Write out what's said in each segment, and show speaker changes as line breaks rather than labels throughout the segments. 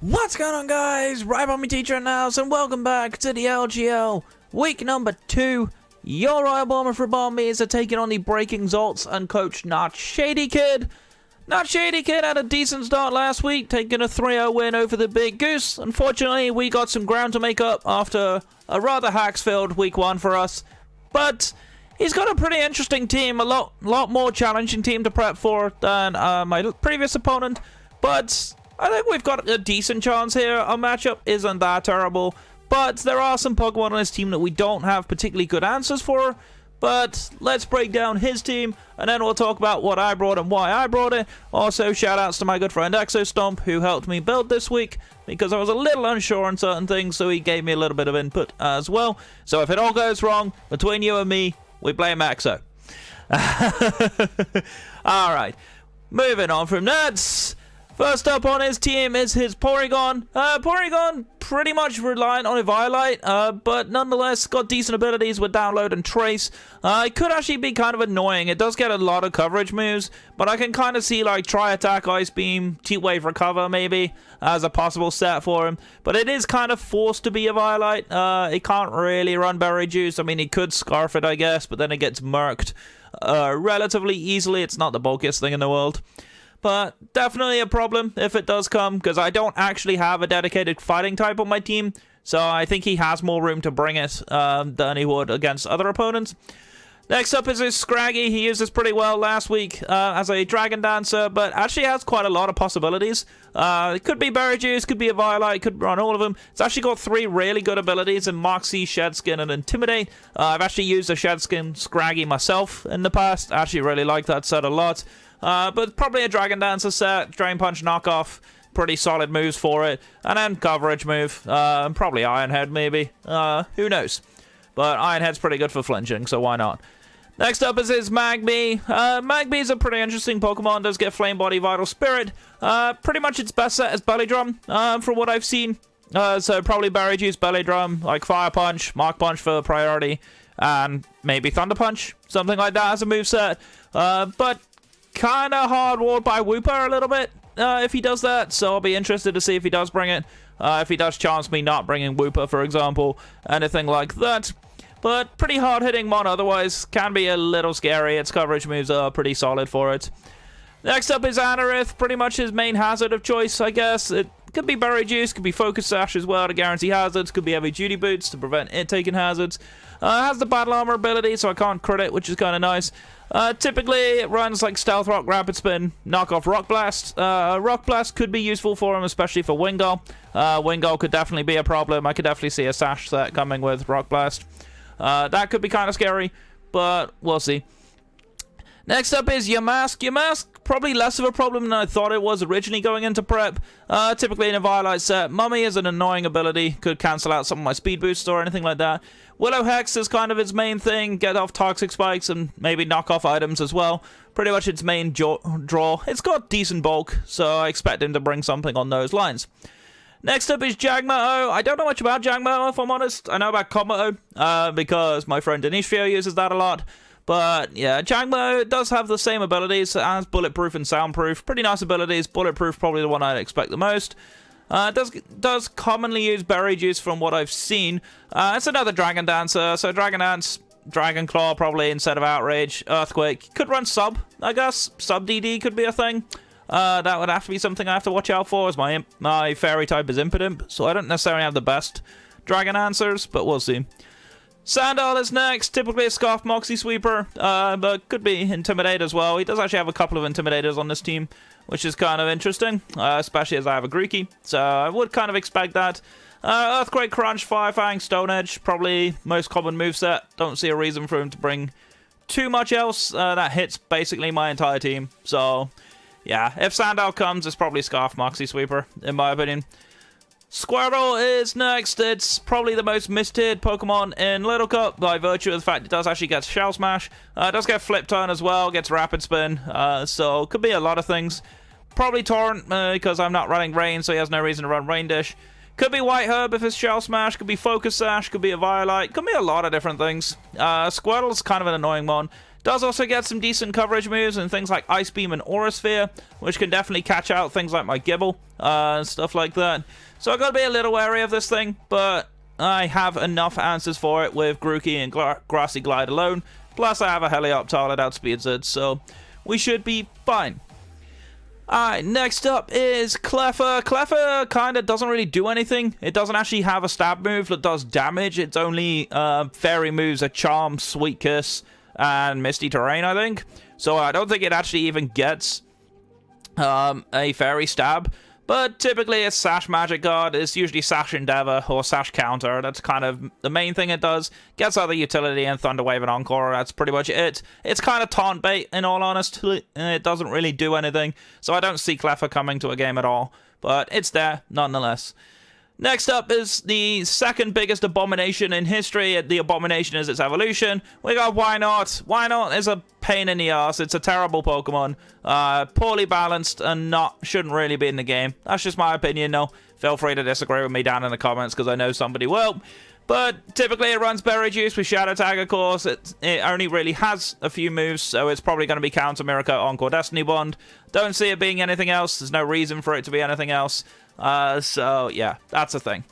What's going on, guys? Ribombees teacher in the house, and welcome back to the LGL week number 2. Your Royal Bournemouth Ribombees are taking on the Breaking Zolts and coach Not Shady Kid. Not Shady Kid had a decent start last week, taking a 3-0 win over the Big Goose. Unfortunately, we got some ground to make up after a rather hacks-filled week 1 for us. But he's got a pretty interesting team, a lot more challenging team to prep for than my previous opponent. But I think we've got a decent chance here. Our matchup isn't that terrible, but there are some Pokemon on his team that we don't have particularly good answers for. But let's break down his team, and then we'll talk about what I brought and why I brought it. Also, shoutouts to my good friend Exostomp, who helped me build this week, because I was a little unsure on certain things, so he gave me a little bit of input as well. So if it all goes wrong between you and me, we blame Exo. Alright, moving on from that. First up on his team is his Porygon. Porygon pretty much reliant on Eviolite, but nonetheless got decent abilities with Download and Trace. It could actually be kind of annoying. It does get a lot of coverage moves, but I can kind of see like Tri Attack, Ice Beam, Heat Wave Recover maybe as a possible set for him. But it is kind of forced to be Eviolite. It can't really run Berry Juice. I mean, he could Scarf it, I guess, but then it gets murked relatively easily. It's not the bulkiest thing in the world. But definitely a problem if it does come, because I don't actually have a dedicated fighting type on my team, so I think he has more room to bring it than he would against other opponents. Next up is his Scraggy. He used this pretty well last week as a Dragon Dancer, but actually has quite a lot of possibilities. It could be Berry Juice, could be a Violet, could run all of them. It's actually got 3 really good abilities in Moxie, Shedskin, and Intimidate. I've actually used a Shedskin Scraggy myself in the past. I actually really like that set a lot. But probably a Dragon Dancer set, Drain Punch knockoff, pretty solid moves for it, and then coverage move, probably Iron Head maybe, who knows, but Iron Head's pretty good for flinching, so why not. Next up is his Magby. Magby's a pretty interesting Pokemon, does get Flame Body, Vital Spirit, pretty much its best set is Belly Drum, from what I've seen, so probably Berry Juice, Belly Drum, like Fire Punch, Mark Punch for priority, and maybe Thunder Punch, something like that as a moveset, but kind of hard walled by Wooper a little bit if he does that, so I'll be interested to see if he does bring it, if he does chance me not bringing Wooper, for example, anything like that. But pretty hard hitting mon otherwise, can be a little scary. Its coverage moves are pretty solid for it. Next up is Anorith, pretty much his main hazard of choice, I guess. It could be Berry Juice, could be Focus Sash as well to guarantee hazards, could be Heavy Duty Boots to prevent it taking hazards. Has the Battle Armor ability, so I can't crit it, which is kind of nice. Typically, it runs like Stealth Rock, Rapid Spin, knock off Rock Blast. Rock Blast could be useful for him, especially for Wingull. Wingull could definitely be a problem. I could definitely see a Sash set coming with Rock Blast. That could be kind of scary, but we'll see. Next up is Yamask. Yamask, probably less of a problem than I thought it was originally going into prep. Typically in a Violet set, Mummy is an annoying ability, could cancel out some of my speed boosts or anything like that. Willow Hex is kind of its main thing, get off Toxic Spikes and maybe knock off items as well. Pretty much its main draw. It's got decent bulk, so I expect him to bring something on those lines. Next up is Jagma-O. I don't know much about Jagma-O, if I'm honest. I know about Combo-O, because my friend Denisfio uses that a lot. But yeah, Jagma-O does have the same abilities as Bulletproof and Soundproof. Pretty nice abilities. Bulletproof probably the one I'd expect the most. Does commonly use Berry Juice from what I've seen. It's another Dragon Dancer, so Dragon Dance, Dragon Claw probably instead of Outrage. Earthquake. Could run Sub, I guess. Sub DD could be a thing. That would have to be something I have to watch out for, as my Fairy type is Impotent, so I don't necessarily have the best Dragon answers, but we'll see. Sandal is next, typically a Scarf Moxie Sweeper, but could be Intimidate as well. He does actually have a couple of Intimidators on this team, which is kind of interesting, especially as I have a Grookey, so I would kind of expect that. Earthquake, Crunch, Fire Fang, Stone Edge, probably most common moveset. Don't see a reason for him to bring too much else. That hits basically my entire team, so yeah, if Sandal comes, it's probably Scarf Moxie Sweeper, in my opinion. Squirtle is next. It's probably the most mistiered Pokemon in Little Cup by virtue of the fact it does actually get Shell Smash. It does get Flip Turn as well, gets Rapid Spin, so could be a lot of things. Probably Torrent, because I'm not running Rain, so he has no reason to run Rain Dish. Could be White Herb if it's Shell Smash, could be Focus Sash, could be a Violite, could be a lot of different things. Squirtle's kind of an annoying one. Does also get some decent coverage moves and things like Ice Beam and Aura Sphere, which can definitely catch out things like my Gibble and stuff like that. So I've got to be a little wary of this thing, but I have enough answers for it with Grookey and Grassy Glide alone. Plus I have a Helioptile that outspeeds it, so we should be fine. Alright, next up is Cleffa. Cleffa kind of doesn't really do anything. It doesn't actually have a stab move that does damage. It's only fairy moves are Charm, Sweet Kiss, and Misty Terrain, I think. So I don't think it actually even gets a fairy stab. But typically it's Sash Magic Guard. It's usually Sash Endeavor or Sash Counter. That's kind of the main thing it does. Gets other utility and Thunder Wave and Encore. That's pretty much it. It's kind of taunt bait, in all honesty. It doesn't really do anything. So I don't see Cleffa coming to a game at all. But it's there, nonetheless. Next up is the second biggest abomination in history. The abomination is its evolution. We got Wynot. Wynot is a pain in the ass. It's a terrible Pokemon. Poorly balanced and shouldn't really be in the game. That's just my opinion, though. Feel free to disagree with me down in the comments because I know somebody will. But typically it runs Berry Juice with Shadow Tag, of course. It only really has a few moves, so it's probably going to be Counter Miracle, Encore, Destiny Bond. Don't see it being anything else. There's no reason for it to be anything else. So yeah, that's a thing.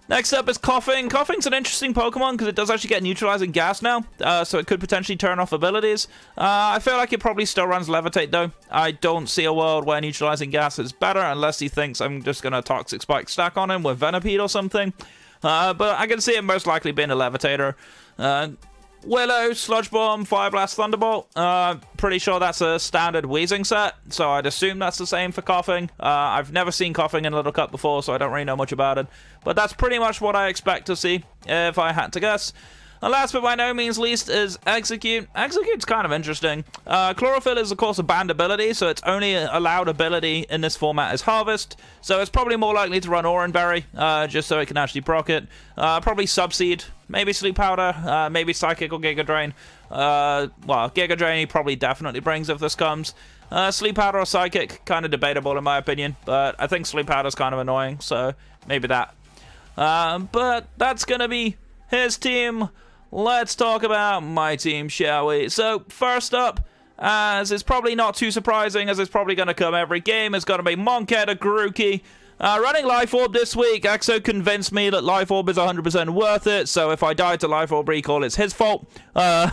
Next up is Coughing. Coughing's an interesting Pokemon because it does actually get neutralizing gas now, so it could potentially turn off abilities. I feel like it probably still runs Levitate though. I don't see a world where neutralizing gas is better unless he thinks I'm just going to Toxic Spike stack on him with Venipede or something. But I can see it most likely being a Levitator. Willow, Sludge Bomb, Fire Blast, Thunderbolt. Pretty sure that's a standard Weezing set, so I'd assume that's the same for Coughing. I've never seen Coughing in Little Cup before, so I don't really know much about it. But that's pretty much what I expect to see, if I had to guess. And last but by no means least is Execute. Execute's kind of interesting. Chlorophyll is of course a banned ability, so its only allowed ability in this format is Harvest. So it's probably more likely to run Oran Berry, just so it can actually proc it. Probably Subseed, maybe Sleep Powder, maybe Psychic or Giga Drain. Well, Giga Drain he probably definitely brings if this comes. Sleep Powder or Psychic, kind of debatable in my opinion, but I think Sleep Powder's kind of annoying, so maybe that. But that's gonna be his team. Let's talk about my team, shall we? So, first up, as is probably not too surprising, as it's probably going to come every game, is going to be Monkhead or Grookey. Running Life Orb this week, Exo convinced me that Life Orb is 100% worth it, so if I die to Life Orb recall, it's his fault. But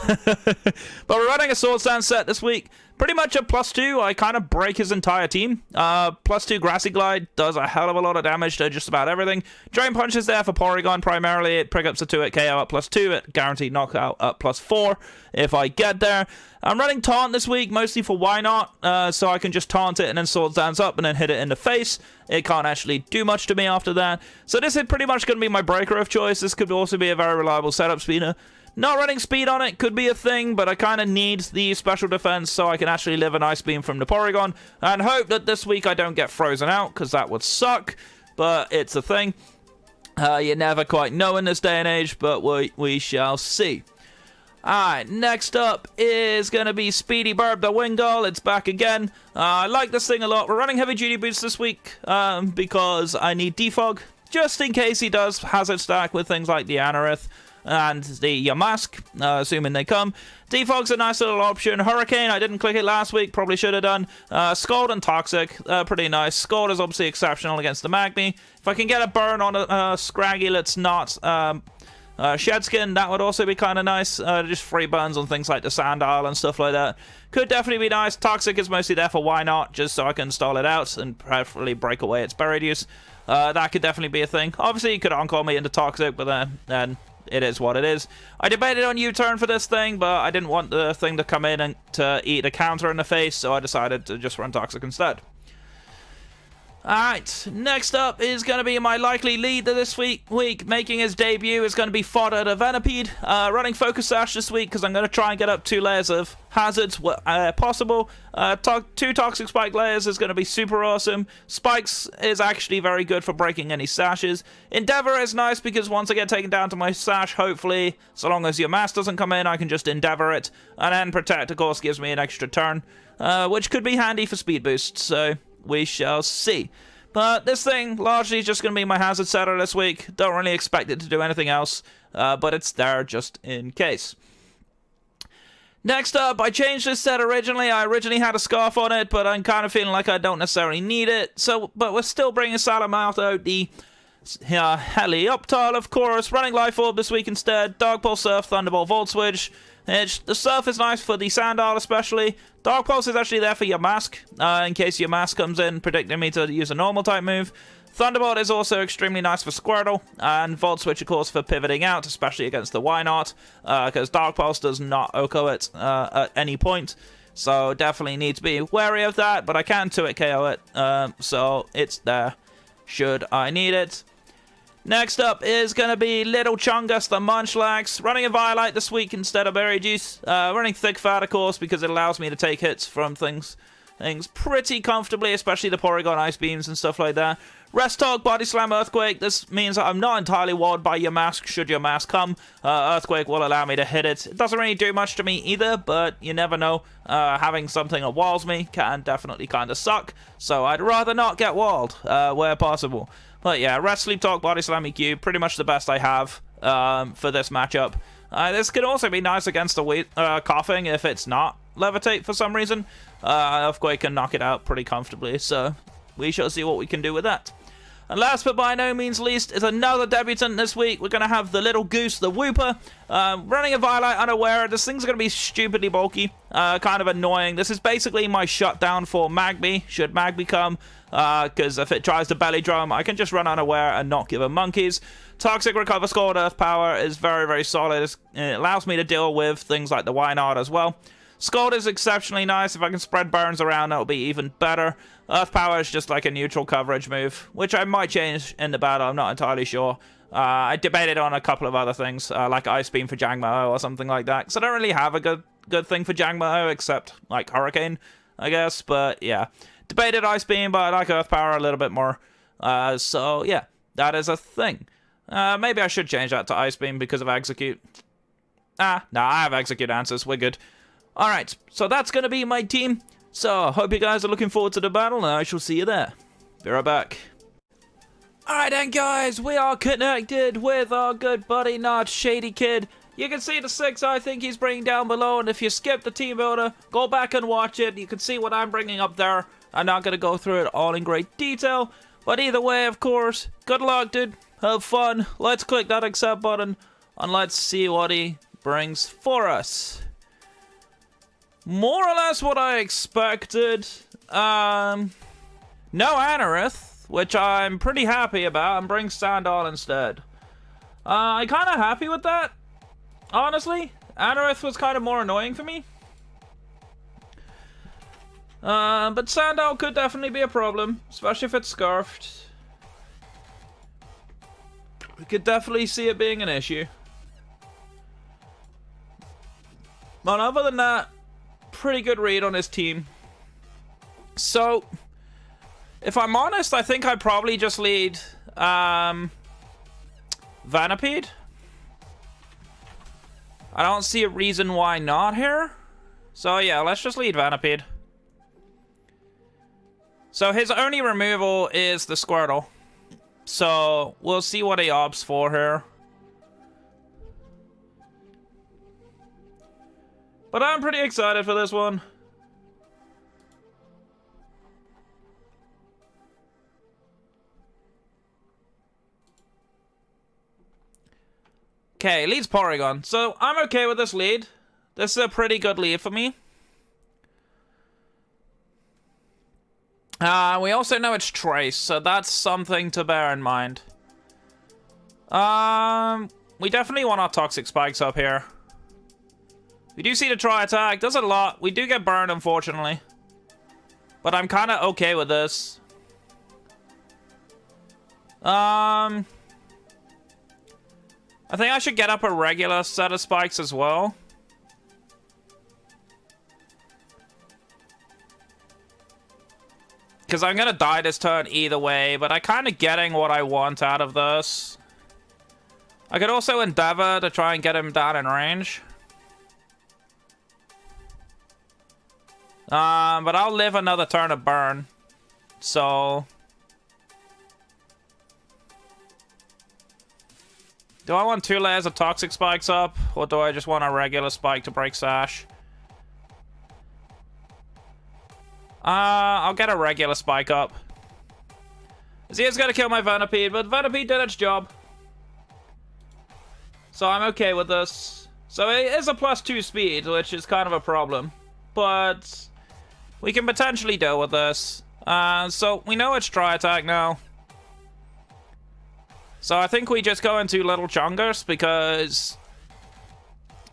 we're running a Sword Stance set this week. Pretty much a +2, I kind of break his entire team. +2 Grassy Glide does a hell of a lot of damage to just about everything. Drain Punch is there for Porygon primarily. It picks up a 2 at KO at +2. It guaranteed knockout at +4 if I get there. I'm running Taunt this week, mostly for Why Not, so I can just taunt it and then Sword Stance up and then hit it in the face. It can't actually do much to me after that. So this is pretty much going to be my breaker of choice. This could also be a very reliable setup speeder. Not running speed on it could be a thing, but I kind of need the special defense so I can actually live an Ice Beam from the Porygon and hope that this week I don't get frozen out, because that would suck, but it's a thing. You never quite know in this day and age, but we shall see. Alright, next up is going to be Speedy Burb the Wingull. It's back again. I like this thing a lot. We're running Heavy Duty Boots this week because I need Defog, just in case he does Hazard Stack with things like the Anorith and the Yamask, assuming they come. Defog's a nice little option. Hurricane, I didn't click it last week, probably should have done. Scald and Toxic, pretty nice. Scald is obviously exceptional against the Magni. If I can get a burn on a Scraggy that's not Shedskin, that would also be kind of nice. Just free burns on things like the Sandile and stuff like that. Could definitely be nice. Toxic is mostly there for Why Not, just so I can stall it out and preferably break away its Buried Use. That could definitely be a thing. Obviously, you could Encore me into Toxic, but then it is what it is. I debated on U-turn for this thing, but I didn't want the thing to come in and to eat a counter in the face, so I decided to just run Toxic instead. Alright, next up is going to be my likely leader this week. Making his debut is going to be Fodder the Venipede. Running Focus Sash this week because I'm going to try and get up 2 layers of hazards possible. 2 Toxic Spike layers is going to be super awesome. Spikes is actually very good for breaking any sashes. Endeavor is nice because once I get taken down to my sash, hopefully, so long as your mass doesn't come in, I can just Endeavor it. And then Protect, of course, gives me an extra turn, which could be handy for speed boost, so we shall see. But this thing largely is just going to be my hazard setter this week. Don't really expect it to do anything else, but it's there just in case. Next up, I changed this set originally. I originally had a scarf on it, but I'm kind of feeling like I don't necessarily need it. But we're still bringing Salamouth out. The Helioptile, of course. Running Life Orb this week instead. Dark Pulse Surf, Thunderbolt, Volt Switch. The Surf is nice for the Sandal especially. Dark Pulse is actually there for your Mask, in case your Mask comes in, predicting me to use a normal type move. Thunderbolt is also extremely nice for Squirtle, and Volt Switch, of course, for pivoting out, especially against the Wynot, because Dark Pulse does not OHKO it at any point. So definitely need to be wary of that, but I can 2-hit KO it, so it's there should I need it. Next up is going to be Little Chungus the Munchlax, running a Violite this week instead of Berry Juice. Running Thick Fat, of course, because it allows me to take hits from things pretty comfortably, especially the Porygon Ice Beams and stuff like that. Rest Talk, Body Slam, Earthquake. This means that I'm not entirely walled by your Mask should your Mask come. Earthquake will allow me to hit it. It doesn't really do much to me either, but you never know. Having something that walls me can definitely kind of suck, so I'd rather not get walled where possible. But yeah, Rest, Sleep Talk, Body Slam, EQ, pretty much the best I have for this matchup. This could also be nice against the coughing if it's not Levitate for some reason. Earthquake can knock it out pretty comfortably, so we shall see what we can do with that. And last but by no means least is another debutant this week. We're going to have the little goose, the Wooper, running a Violite Unaware. This thing's going to be stupidly bulky, kind of annoying. This is basically my shutdown for Magby, should Magby come, because if it tries to belly drum, I can just run Unaware and not give him monkeys. Toxic Recover Scald Earth Power is very, very solid. It allows me to deal with things like the Wynot as well. Scald is exceptionally nice. If I can spread burns around, that'll be even better. Earth Power is just like a neutral coverage move, which I might change in the battle. I'm not entirely sure. I debated on a couple of other things, like Ice Beam for Jangmo or something like that, because I don't really have a good thing for Jangmo except like Hurricane, I guess. But yeah, debated Ice Beam, but I like Earth Power a little bit more. So yeah, that is a thing. Maybe I should change that to Ice Beam because of Execute. No, I have Execute answers. We're good. Alright, so that's going to be my team. So, hope you guys are looking forward to the battle, and I shall see you there. Be right back. Alright then, guys, we are connected with our good buddy, Not Shady Kid. You can see the 6 I think he's bringing down below, and if you skip the team builder, go back and watch it. You can see what I'm bringing up there. I'm not going to go through it all in great detail, but either way, of course, good luck, dude. Have fun. Let's click that accept button, and let's see what he brings for us. More or less what I expected. No Anorith, which I'm pretty happy about, and brings Sandal instead. I'm kind of happy with that, honestly. Anorith was kind of more annoying for me. But Sandal could definitely be a problem, especially if it's Scarfed. We could definitely see it being an issue. But other than that, pretty good read on his team. So, if I'm honest, I think I'd probably just lead Vanipede. I don't see a reason why not here. So yeah, let's just lead Vanipede. So his only removal is the Squirtle. So we'll see what he opts for here. But I'm pretty excited for this one. Okay, leads Porygon. So I'm okay with this lead. This is a pretty good lead for me. We also know it's Trace, so that's something to bear in mind. We definitely want our Toxic Spikes up here. We do see the Tri-Attack. Does a lot. We do get burned, unfortunately. But I'm kind of okay with this. I think I should get up a regular set of spikes as well. Because I'm going to die this turn either way, but I'm kind of getting what I want out of this. I could also Endeavor to try and get him down in range. But I'll live another turn of burn. So Do I want 2 layers of toxic spikes up, or do I just want a regular spike to break sash? I'll get a regular spike up. He is going to kill my Venipede, but Venipede did its job. So I'm okay with this. So it is a +2 speed, which is kind of a problem. But we can potentially deal with this. So we know it's Tri Attack now. So I think we just go into Little Chungus, because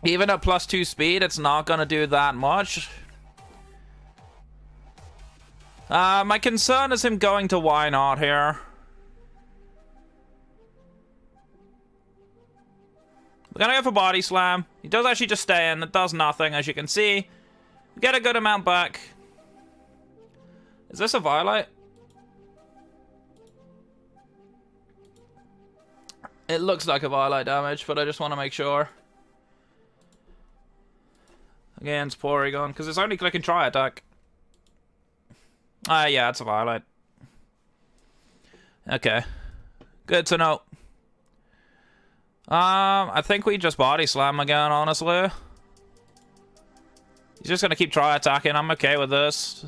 even at +2 speed, it's not going to do that much. My concern is him going to Why Not here. We're going to go for Body Slam. He does actually just stay in. It does nothing, as you can see. We get a good amount back. Is this a Violite? It looks like a Violite damage, but I just want to make sure. Against Porygon, because it's only clicking Tri Attack. Yeah, it's a Violite. Okay. Good to know. I think we just Body Slam again, honestly. He's just gonna keep Tri Attacking. I'm okay with this.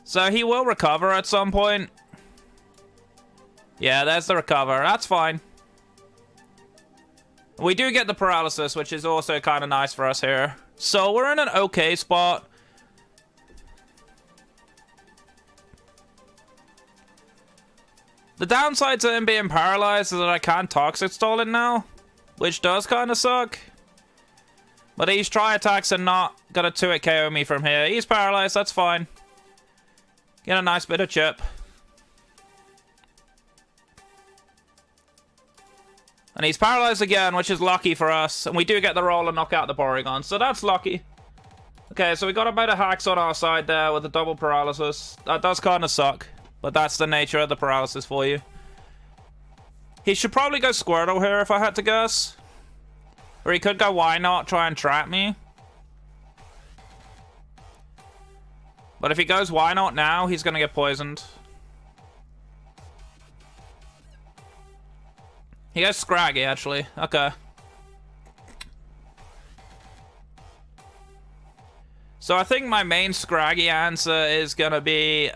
So he will recover at some point. Yeah, there's the recover. That's fine. We do get the paralysis, which is also kind of nice for us here. So we're in an okay spot. The downside to him being paralyzed is that I can't Toxic Stall it now, which does kind of suck. But these Tri Attacks are not gonna 2-hit KO me from here. He's paralyzed, that's fine. Get a nice bit of chip. And he's paralyzed again, which is lucky for us. And we do get the roll and knock out the Porygon, so that's lucky. Okay, so we got a bit of hacks on our side there with the double paralysis. That does kind of suck, but that's the nature of the paralysis for you. He should probably go Squirtle here if I had to guess. Or he could go Why Not, try and trap me. But if he goes Why Not now, he's going to get poisoned. He goes Scraggy, actually. Okay. So I think my main Scraggy answer is going to be...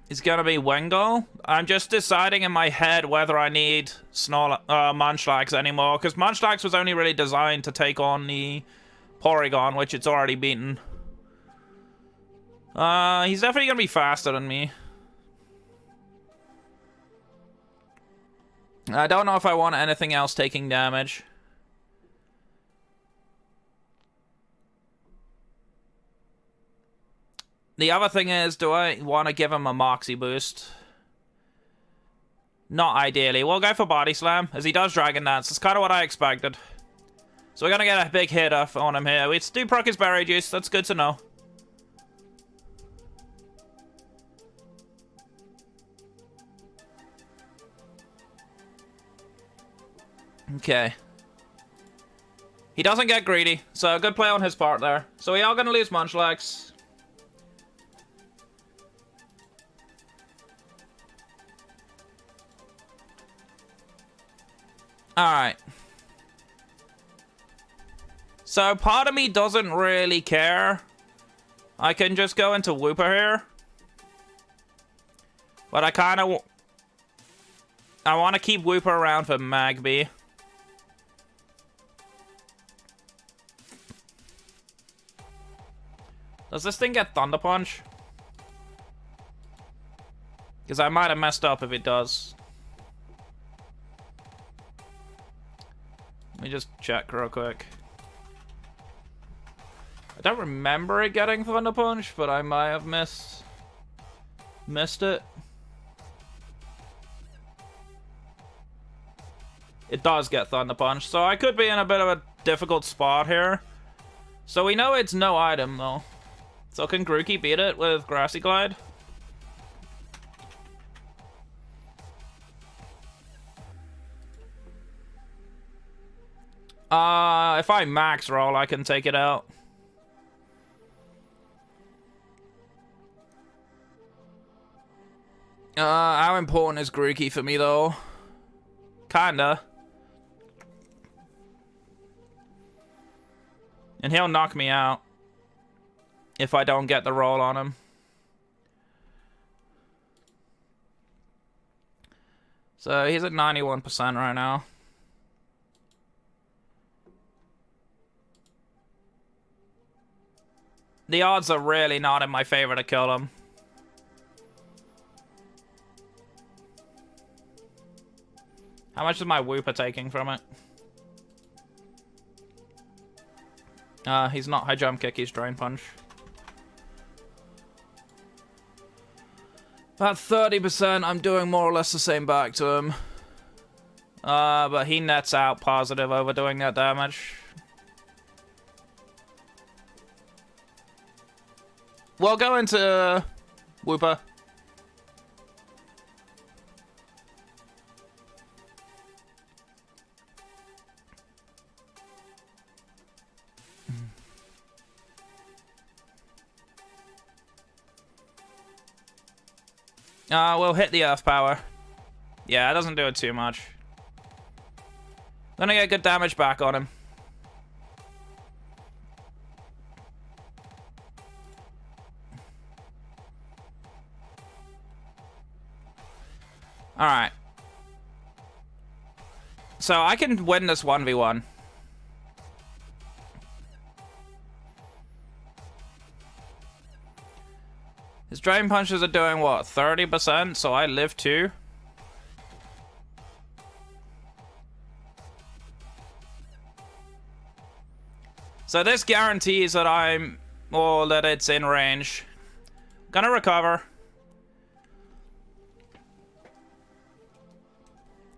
is going to be Wingull. I'm just deciding in my head whether I need Munchlax anymore. Because Munchlax was only really designed to take on the Porygon, which it's already beaten. He's definitely going to be faster than me. I don't know if I want anything else taking damage. The other thing is, do I want to give him a Moxie boost? Not ideally. We'll go for Body Slam, as he does Dragon Dance. That's kind of what I expected. So we're going to get a big hit off on him here. We do proc his Berry Juice. That's good to know. Okay. He doesn't get greedy, so good play on his part there. So we are going to lose Munchlax. Alright. So part of me doesn't really care. I can just go into Wooper here. But I kind of... I want to keep Wooper around for Magby. Does this thing get Thunder Punch? Because I might have messed up if it does. Let me just check real quick. I don't remember it getting Thunder Punch, but I might have missed it. It does get Thunder Punch, so I could be in a bit of a difficult spot here. So we know it's no item, though. So can Grookey beat it with Grassy Glide? If I max roll, I can take it out. How important is Grookey for me, though? Kinda. And he'll knock me out if I don't get the roll on him. So he's at 91% right now. The odds are really not in my favor to kill him. How much is my Wooper taking from it? He's not high jump kick, he's drain punch. About 30%, I'm doing more or less the same back to him. But he nets out positive over doing that damage. We'll go into Wooper. We'll hit the earth power. Yeah, it doesn't do it too much. Gonna get good damage back on him. Alright. So I can win this 1v1. His drain punches are doing what? 30%? So I live too. So this guarantees that I'm, or that it's in range. Gonna recover.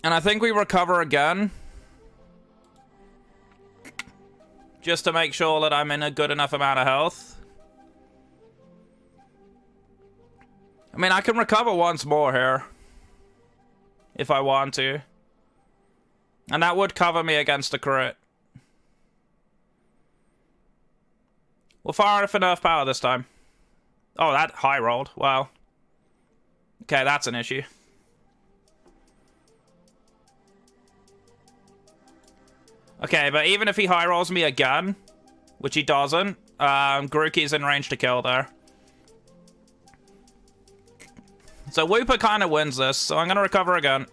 And I think we recover again. Just to make sure that I'm in a good enough amount of health. I mean, I can recover once more here. If I want to. And that would cover me against a crit. We'll fire it for nerf power this time. Oh, that high rolled. Wow. Okay, that's an issue. Okay, but even if he high rolls me again, which he doesn't, Grookey's in range to kill there. So Wooper kind of wins this, so I'm going to recover again.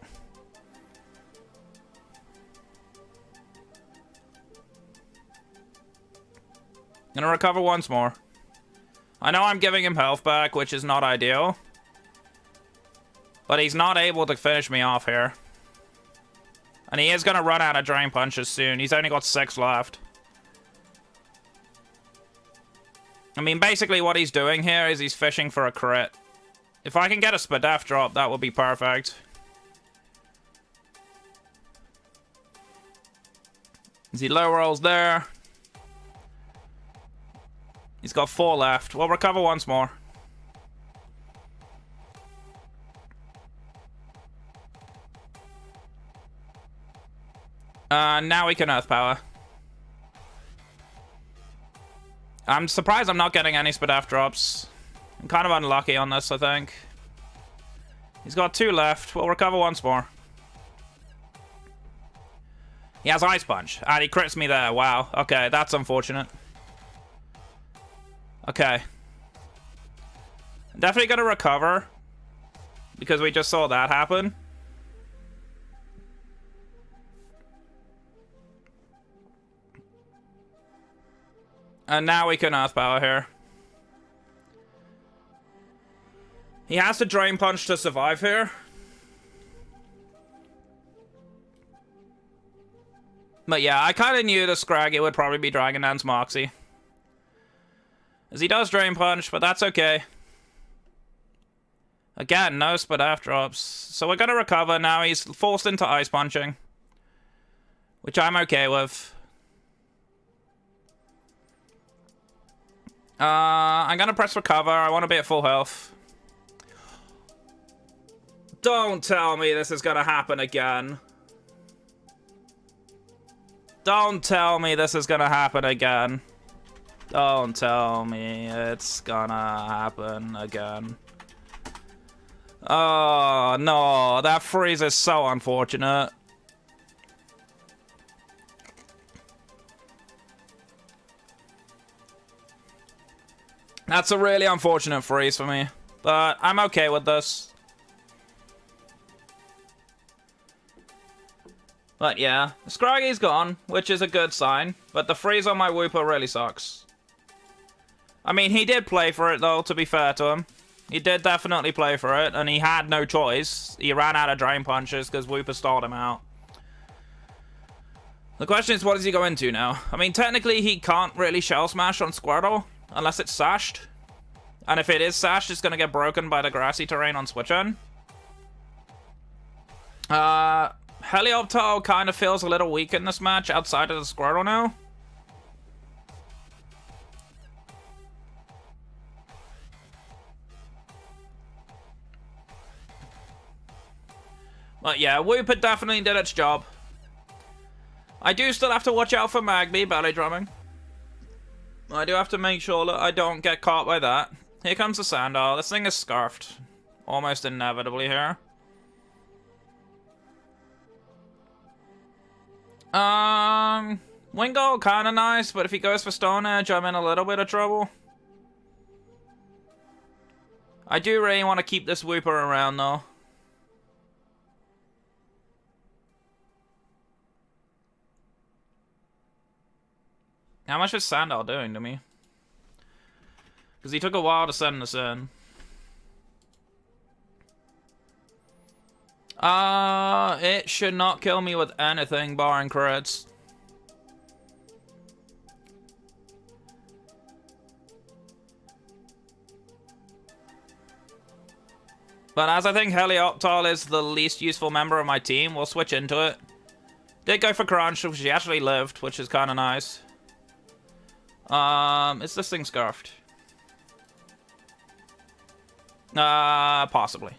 Gonna recover once more. I know I'm giving him health back, which is not ideal. But he's not able to finish me off here. And he is gonna run out of drain punches soon. He's only got 6 left. I mean, basically what he's doing here is he's fishing for a crit. If I can get a Spadaf drop, that would be perfect. As he low rolls there. He's got 4 left. We'll recover once more. Now we can earth power. I'm surprised I'm not getting any Spadaf drops. I'm kind of unlucky on this, I think. He's got 2 left. We'll recover once more. He has Ice Punch. And he crits me there. Wow. Okay, that's unfortunate. Okay. I'm definitely gonna recover. Because we just saw that happen. And now we can earth power here. He has to drain punch to survive here. But yeah, I kind of knew the Scraggy would probably be Dragon Dance Moxie. As he does drain punch, but that's okay. Again, no Spadaf drops. So we're gonna recover. Now he's forced into ice punching. Which I'm okay with. I'm gonna press recover. I want to be at full health. Don't tell me this is gonna happen again. Don't tell me this is gonna happen again. Don't tell me it's gonna happen again. Oh, no. That freeze is so unfortunate. That's a really unfortunate freeze for me. But I'm okay with this. But yeah, Scraggy's gone, which is a good sign. But the freeze on my Wooper really sucks. I mean, he did play for it, though, to be fair to him. He did definitely play for it, and he had no choice. He ran out of Drain Punches because Wooper stalled him out. The question is, what does he go into now? I mean, technically, he can't really Shell Smash on Squirtle, unless it's sashed. And if it is sashed, it's going to get broken by the grassy terrain on Switch On. Helioptile kind of feels a little weak in this match outside of the Squirtle now. But yeah, Wooper definitely did its job. I do still have to watch out for Magby belly drumming. I do have to make sure that I don't get caught by that. Here comes the Sandal. This thing is scarfed. Almost inevitably here. Wingull kinda nice, but if he goes for Stone Edge, I'm in a little bit of trouble. I do really want to keep this Wooper around though. How much is Sandal doing to me? Because he took a while to send this in. It should not kill me with anything barring crits. But as I think Helioptile is the least useful member of my team, we'll switch into it. Did go for Crunch, which he actually lived, which is kind of nice. Is this thing scarfed? Possibly.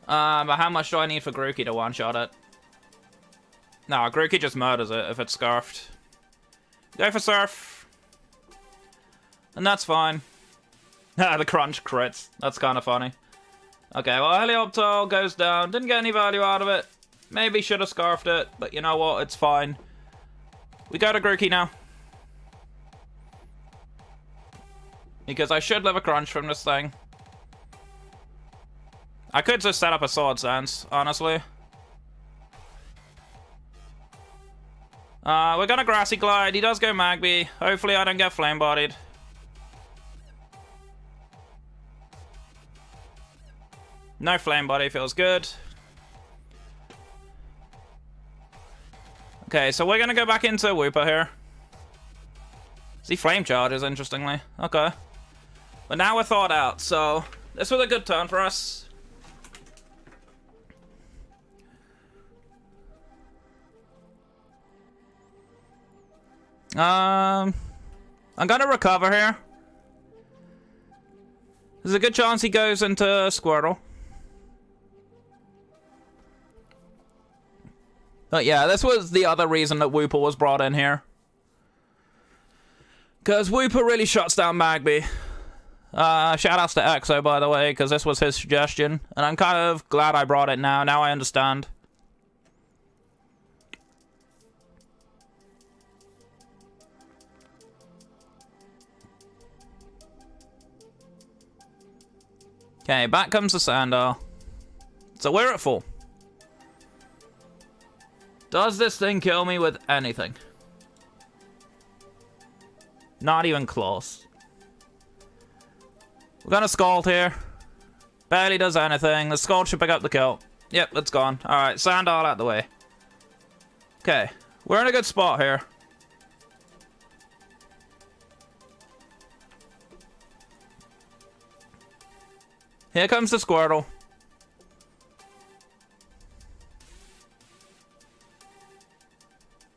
But how much do I need for Grookey to one-shot it? No, Grookey just murders it if it's scarfed. Go for Surf. And that's fine. The Crunch crits. That's kind of funny. Okay, well, Helioptile goes down. Didn't get any value out of it. Maybe should have scarfed it, but you know what? It's fine. We go to Grookey now. Because I should live a Crunch from this thing. I could just set up a Sword Sense, honestly. We're gonna Grassy Glide. He does go Magby. Hopefully I don't get Flame Bodied. No Flame Body feels good. Okay, so we're gonna go back into Wooper here. See Flame Charges, interestingly. Okay. But now we're thawed out, so this was a good turn for us. I'm gonna recover here. There's a good chance he goes into Squirtle. But yeah, this was the other reason that Wooper was brought in here. Because Wooper really shuts down Magby. Shoutouts to Exo, by the way, because this was his suggestion. And I'm kind of glad I brought it now. Now I understand. Okay, back comes the Sandal. So we're at full. Does this thing kill me with anything? Not even close. We're gonna Scald here. Barely does anything. The Scald should pick up the kill. Yep, it's gone. Alright, Sandal out the way. Okay, we're in a good spot here. Here comes the Squirtle.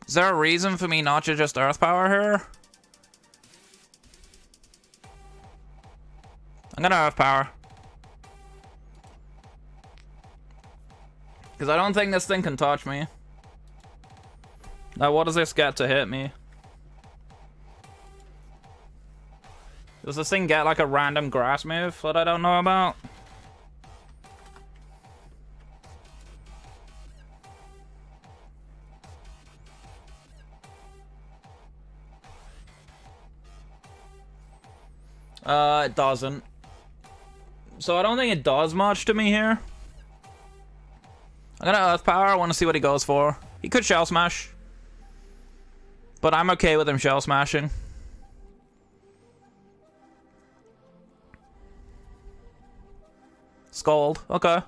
Is there a reason for me not to just Earth Power here? I'm gonna Earth Power. Because I don't think this thing can touch me. Now what does this get to hit me? Does this thing get like a random grass move that I don't know about? It doesn't. So I don't think it does much to me here. I'm gonna Earth Power. I want to see what he goes for. He could Shell Smash. But I'm okay with him Shell Smashing. Scald. Okay.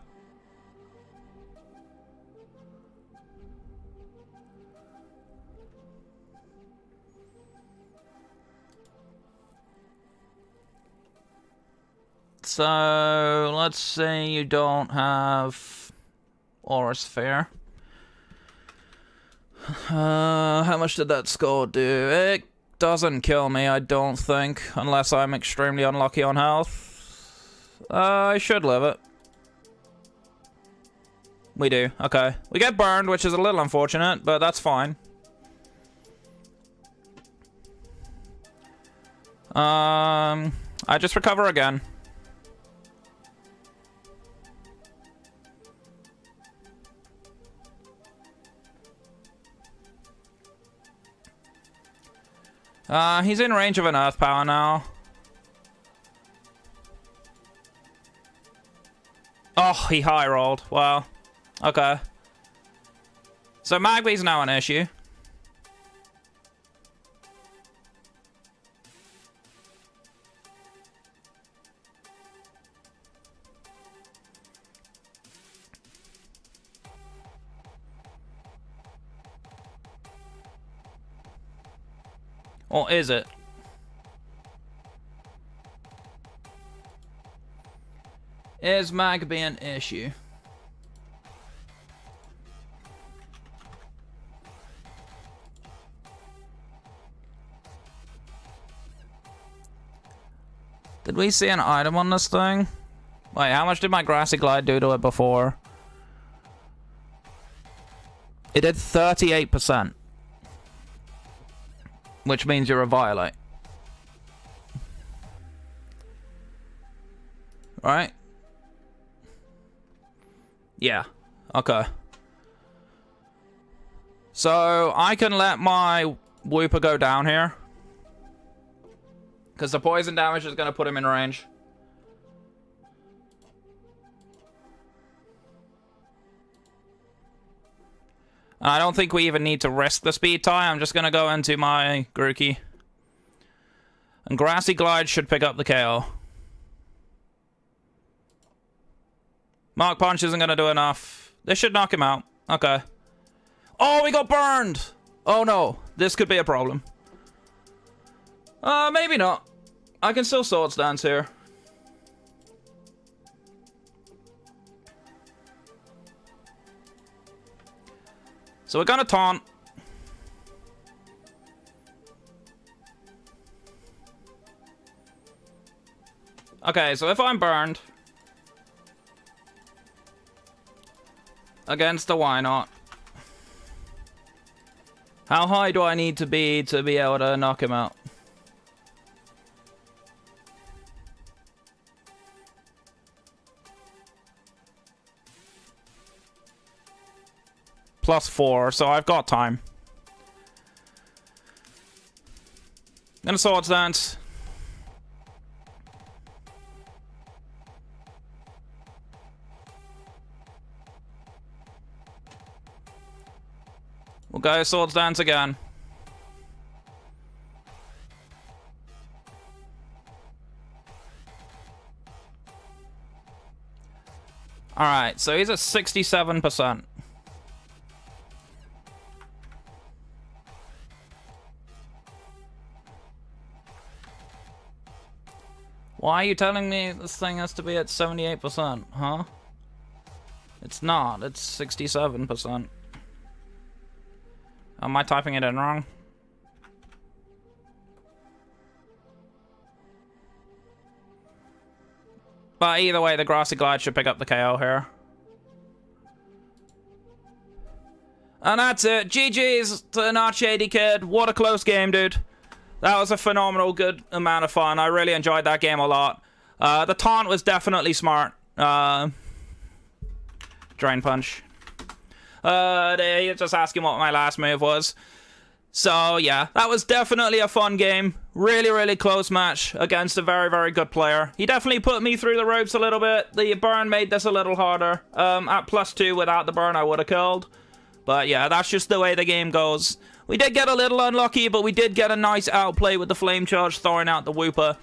So, let's say you don't have Aura Sphere. How much did that score do? It doesn't kill me, I don't think, unless I'm extremely unlucky on health. I should live it. We do, okay. We get burned, which is a little unfortunate, but that's fine. I just recover again. He's in range of an Earth Power now. Oh, he high rolled. Wow. Okay. So Magby's now an issue. Or is it? Is Magby an issue? Did we see an item on this thing? Wait, how much did my Grassy Glide do to it before? It did 38%. Which means you're a Violate. Right? Yeah. Okay. So, I can let my Wooper go down here. Because the poison damage is going to put him in range. And I don't think we even need to risk the speed tie. I'm just going to go into my Grookey. And Grassy Glide should pick up the KO. Mark Punch isn't going to do enough. This should knock him out. Okay. Oh, we got burned! Oh no, this could be a problem. Maybe not. I can still Swords Dance here. So we're gonna taunt. Okay, so if I'm burned against the why not? How high do I need to be able to knock him out? +4, so I've got time. Gonna Swords Dance. We'll go Swords Dance again. Alright, so he's at 67%. Why are you telling me this thing has to be at 78%, huh? It's not, it's 67%. Am I typing it in wrong? But either way, the Grassy Glide should pick up the KO here. And that's it. GG's to Not Shady Kid. What a close game, dude. That was a phenomenal good amount of fun. I really enjoyed that game a lot. The taunt was definitely smart. Drain punch. You're just asking what my last move was. So, yeah, that was definitely a fun game. Really, really close match against a very, very good player. He definitely put me through the ropes a little bit. The burn made this a little harder. At +2 without the burn, I would have killed. But, yeah, that's just the way the game goes. We did get a little unlucky, but we did get a nice outplay with the flame charge, throwing out the Wooper.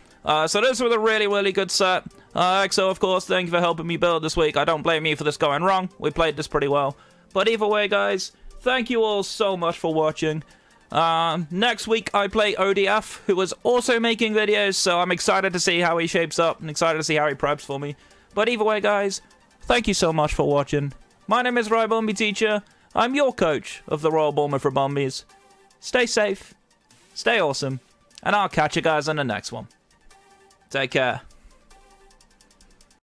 So this was a really, really good set. XO, of course, thank you for helping me build this week. I don't blame you for this going wrong. We played this pretty well. But either way, guys, thank you all so much for watching. Next week, I play ODF, who was also making videos, so I'm excited to see how he shapes up and excited to see how he preps for me. But either way, guys, thank you so much for watching. My name is Ribombees Teacher. I'm your coach of the Royal Bournemouth Ribombees. Stay safe, stay awesome, and I'll catch you guys in the next one. Take care.